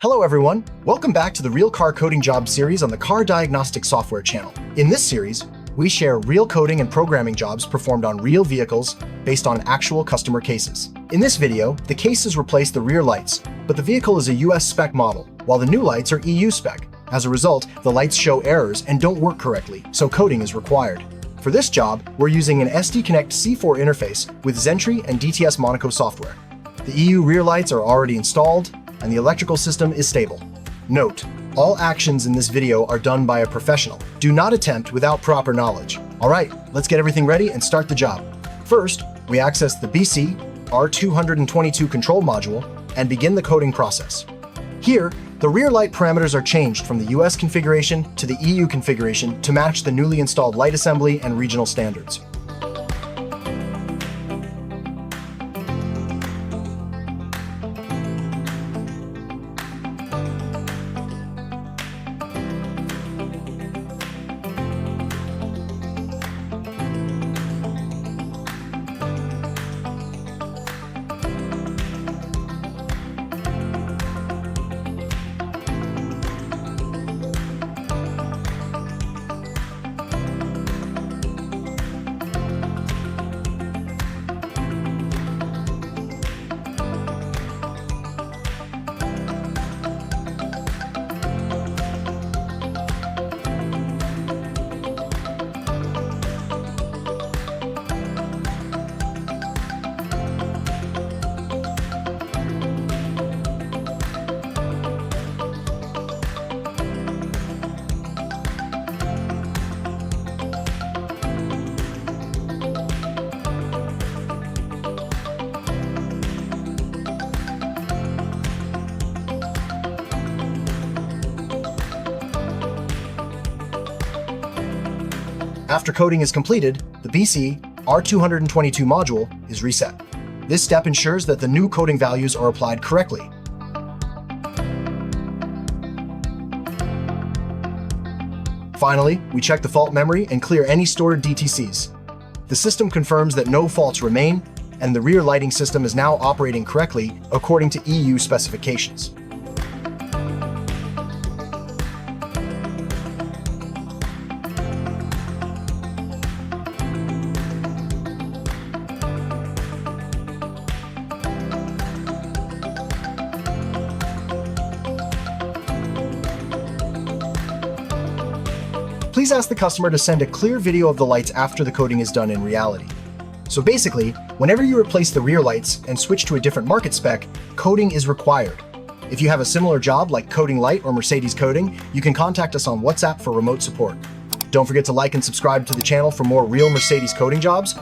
Hello everyone, welcome back to the Real Car Coding Job series on the Car Diagnostic Software channel. In this series, we share real coding and programming jobs performed on real vehicles based on actual customer cases. In this video, the cases replace the rear lights, but the vehicle is a US-spec model, while the new lights are EU-spec. As a result, the lights show errors and don't work correctly, so coding is required. For this job, we're using an SD Connect C4 interface with Xentry and DTS Monaco software. The EU rear lights are already installed, and the electrical system is stable. Note, all actions in this video are done by a professional. Do not attempt without proper knowledge. All right, let's get everything ready and start the job. First, we access the BC R222 control module and begin the coding process. Here, the rear light parameters are changed from the US configuration to the EU configuration to match the newly installed light assembly and regional standards. After coding is completed, the BC R222 module is reset. This step ensures that the new coding values are applied correctly. Finally, we check the fault memory and clear any stored DTCs. The system confirms that no faults remain, and the rear lighting system is now operating correctly according to EU specifications. Please ask the customer to send a clear video of the lights after the coding is done in reality. So basically, whenever you replace the rear lights and switch to a different market spec, coding is required. If you have a similar job like coding light or Mercedes coding, you can contact us on WhatsApp for remote support. Don't forget to like and subscribe to the channel for more real Mercedes coding jobs.